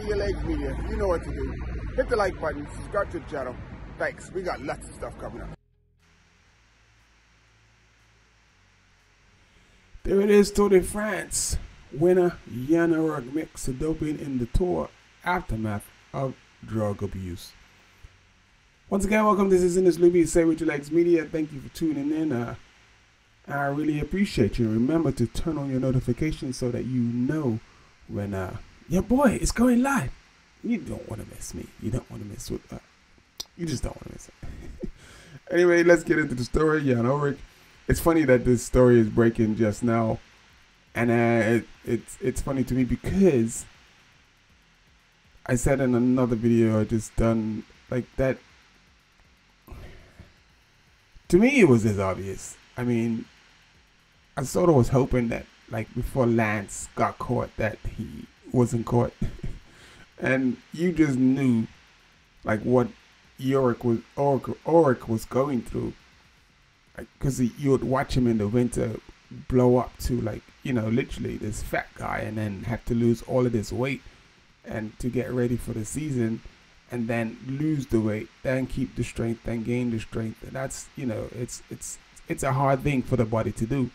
Between Your Legs Media. You know what to do. Hit the like button, subscribe to the channel. Thanks. We got lots of stuff coming up. There it is, Tour de France. Winner Jan Ullrich mixed doping in the Tour aftermath of drug abuse. Once again, welcome. This is Ines Luby, Say With Your Legs Media. Thank you for tuning in. I really appreciate you. Remember to turn on your notifications so that you know when your boy is going live. You don't want to miss me. You don't want to miss with you just don't want to miss it. Anyway, let's get into the story. Jan Ullrich. It's funny that this story is breaking just now, and it's funny to me because I said in another video I just done like that. To me, it was as obvious. I mean, I sort of was hoping that like before Lance got caught that he wasn't caught, and you just knew like what Ullrich was going through. Because you would watch him in the winter blow up to like, you know, literally this fat guy, and then have to lose all of this weight and to get ready for the season, and then lose the weight, then keep the strength, then gain the strength. And that's, you know, it's a hard thing for the body to do,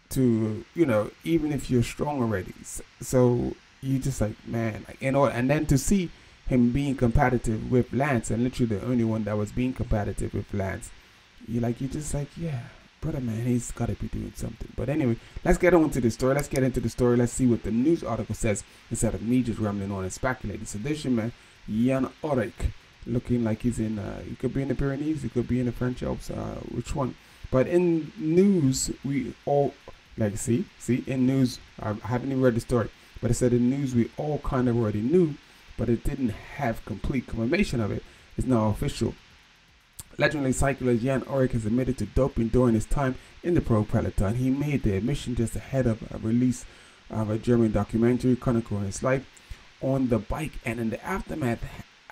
to, you know, even if you're strong already. So you just like, man, like, you know, and then to see him being competitive with Lance, and literally the only one that was being competitive with Lance, you're just like, yeah, brother, man, he's got to be doing something. But anyway, let's get on to the story. Let's get into the story. Let's see what the news article says instead of me just rambling on and speculating. This edition, man, Jan Ullrich looking like he's in, he could be in the Pyrenees, he could be in the French Alps, which one? But in news, we all, like, see, in news, I haven't even read the story, but it said in news we all kind of already knew, but it didn't have complete confirmation of it. It's now official. Legendary cyclist Jan Ullrich has admitted to doping during his time in the pro peloton. He made the admission just ahead of a release of a German documentary chronicling his life on the bike and in the aftermath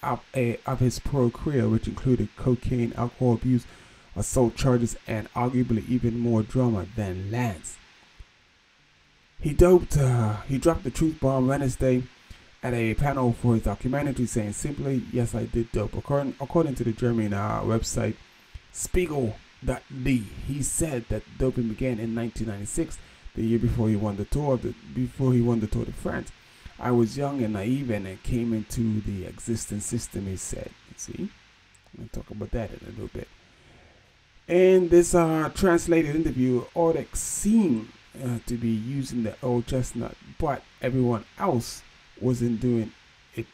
of his pro career, which included cocaine, alcohol abuse, assault charges, and arguably even more drama than Lance. He dropped the truth bomb Wednesday at a panel for his documentary, saying simply, yes, I did dope. According to the German website speculate, he said that doping began in 1996, the year before he won the Tour de France. I was young and naive, and I came into the existing system, he said. See, we'll talk about that in a little bit. In this translated interview, Ullrich seemed to be using the old chestnut, but everyone else wasn't doing it.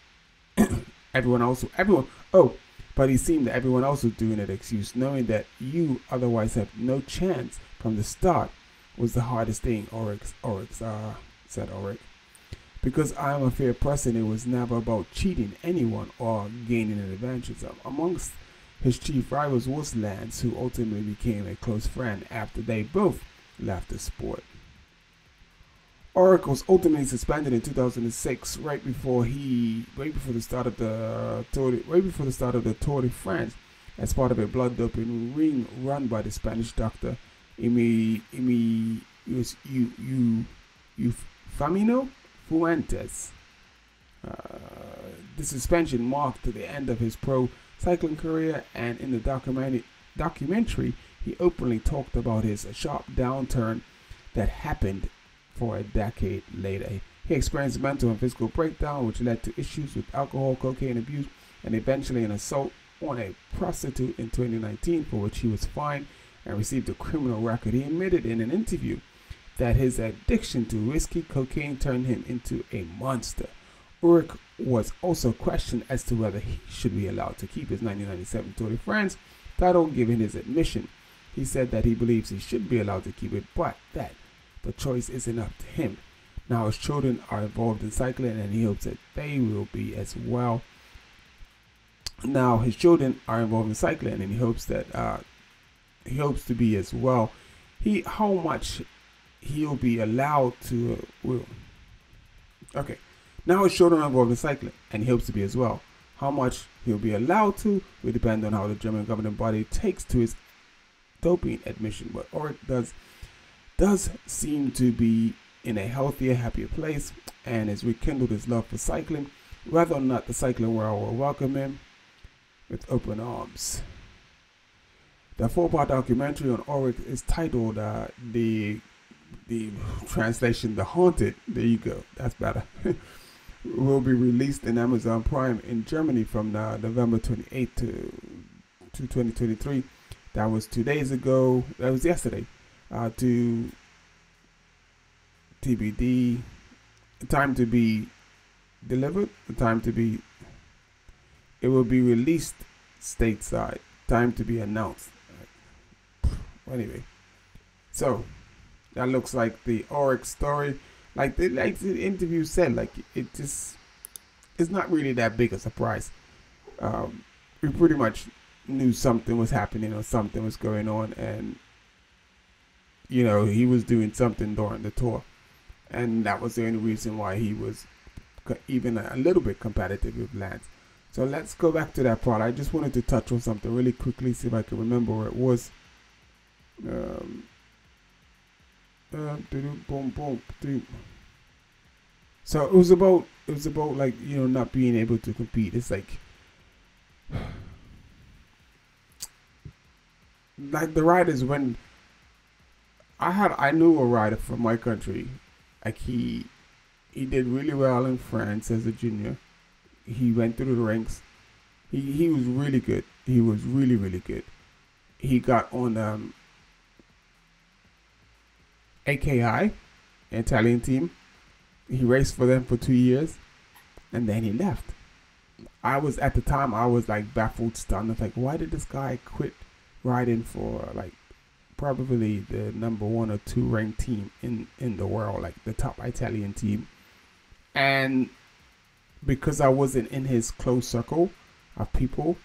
But he seemed that everyone else was doing it. Excuse, knowing that you otherwise have no chance from the start, was the hardest thing. Said Ullrich. Because I am a fair person, it was never about cheating anyone or gaining an advantage. Amongst his chief rivals was Lance, who ultimately became a close friend after they both left the sport. Ullrich was ultimately suspended in 2006, right before the start of the Tour de France, as part of a blood doping ring run by the Spanish doctor Famino Fuentes. The suspension marked the end of his pro cycling career, and in the documentary, he openly talked about his sharp downturn that happened for a decade later. He experienced mental and physical breakdown, which led to issues with alcohol, cocaine abuse, and eventually an assault on a prostitute in 2019, for which he was fined and received a criminal record. He admitted in an interview that his addiction to risky cocaine turned him into a monster. Ullrich was also questioned as to whether he should be allowed to keep his 1997 Tour de France title, given his admission. He said that he believes he should be allowed to keep it, but that the choice isn't up to him. Now his children are involved in cycling, and he hopes that they will be as well. He hopes to be as well. How much he'll be allowed to Now his children are involved in cycling, and he hopes to be as well. How much he'll be allowed to will depend on how the German governing body takes to his doping admission. But Ullrich does seem to be in a healthier, happier place, and has rekindled his love for cycling. Whether or not the cycling world will welcome him with open arms. The 4-part documentary on Ulrich is titled the translation, The Haunted. There you go. That's better. Will be released in Amazon Prime in Germany from November 28th to 2023. That was 2 days ago. That was yesterday. To TBD. Time to be delivered. It will be released stateside. Time to be announced. Anyway, so that looks like the Ulrich story. Like the interview said, like it's not really that big a surprise. We pretty much knew something was happening or something was going on, and he was doing something during the tour, and that was the only reason why he was even a little bit competitive with Lance. So let's go back to that part. I just wanted to touch on something really quickly, see if I can remember where it was. So it was about like not being able to compete. It's like the riders, when I knew a rider from my country, like he did really well in France as a junior. He went through the ranks. He was really good. He was really, really good. He got on AKI, Italian team. He raced for them for 2 years, and then he left. At the time I was like baffled, stunned. I was like, why did this guy quit riding for like probably the number 1 or 2 ranked team in the world, like the top Italian team? And because I wasn't in his close circle of people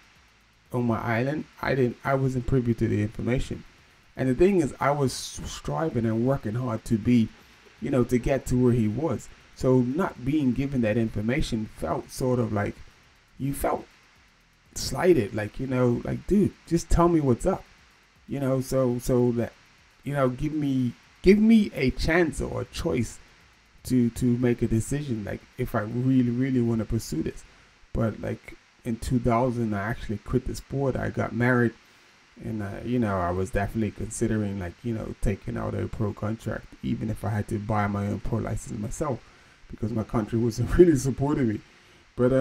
on my island, I wasn't privy to the information. And the thing is, I was striving and working hard to be, to get to where he was. So not being given that information felt sort of like, you felt slighted, like, like, dude, just tell me what's up, so that, give me a chance or a choice to make a decision, like if I really, really want to pursue this. But like in 2000, I actually quit the sport. I got married. And, I was definitely considering, like, taking out a pro contract, even if I had to buy my own pro license myself, because my country wasn't really supporting me. But,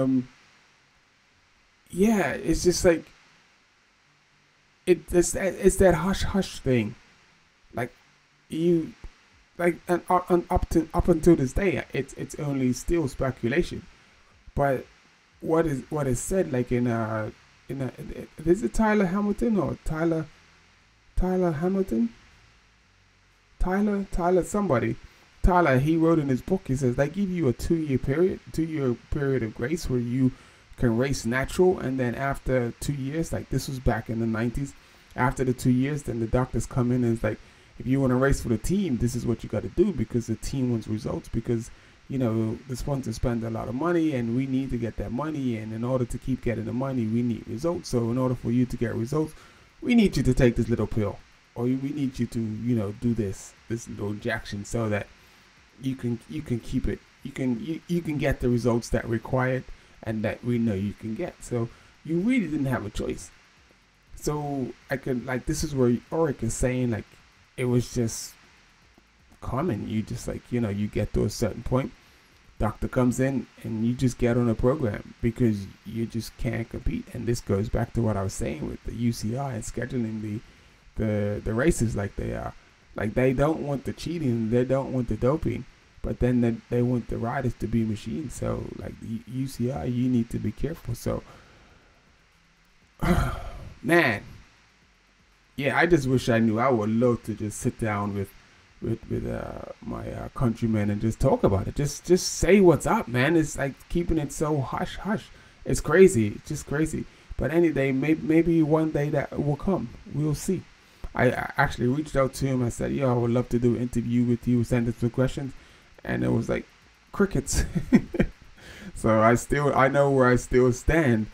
yeah, it's just like, it's that hush-hush thing. Like, and up until this day, it's only still speculation. But what is said, like is it Tyler Hamilton or Tyler Hamilton? Tyler somebody. Tyler, he wrote in his book, he says they give you a 2-year period of grace where you can race natural, and then after 2 years, like this was back in the 90s, after the 2 years, then the doctors come in and it's like, if you want to race for the team, this is what you got to do, because the team wants results, because the sponsors spend a lot of money and we need to get that money, and in order to keep getting the money, we need results. So in order for you to get results, we need you to take this little pill, or we need you to do this little injection, so that you can keep it, you can get the results that required and that we know you can get. So you really didn't have a choice. So this is where Ulrich is saying, like, it was just common. You just like, you get to a certain point, doctor comes in, and you just get on a program because you just can't compete. And this goes back to what I was saying with the UCI and scheduling the races like they are. Like, they don't want the cheating, they don't want the doping, but then they want the riders to be machines. So like UCI, you need to be careful. So man, yeah, I just wish I knew. I would love to just sit down with my countrymen and just talk about it. Just say what's up, man. It's like keeping it so hush hush. It's crazy. It's just crazy. But any day, maybe one day that will come. We'll see. I actually reached out to him. I said, yo, I would love to do an interview with you. Send us some questions. And it was like crickets. So I know where I still stand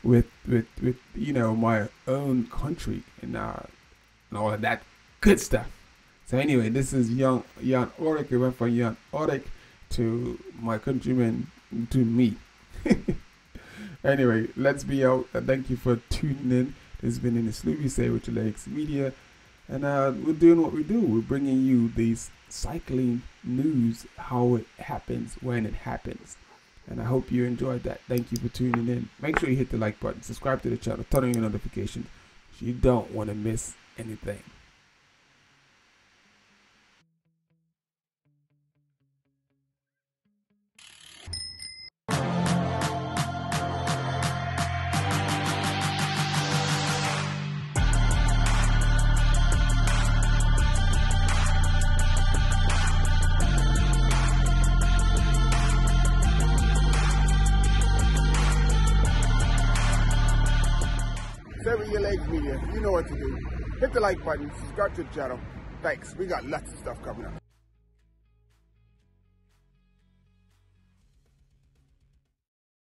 with my own country and all of that good stuff. So anyway, this is Jan Ulrich. It went from Jan Ulrich to my countrymen, to me. Anyway, let's be out. Thank you for tuning in. This has been in the Sloopy Say with your legs media, and we're doing what we do. We're bringing you these cycling news, how it happens, when it happens, and I hope you enjoyed that. Thank you for tuning in. Make sure you hit the like button, subscribe to the channel, turn on your notifications. You don't want to miss anything. Say with your legs media, you know what to do. Hit the like button, subscribe to the channel. Thanks. We got lots of stuff coming up.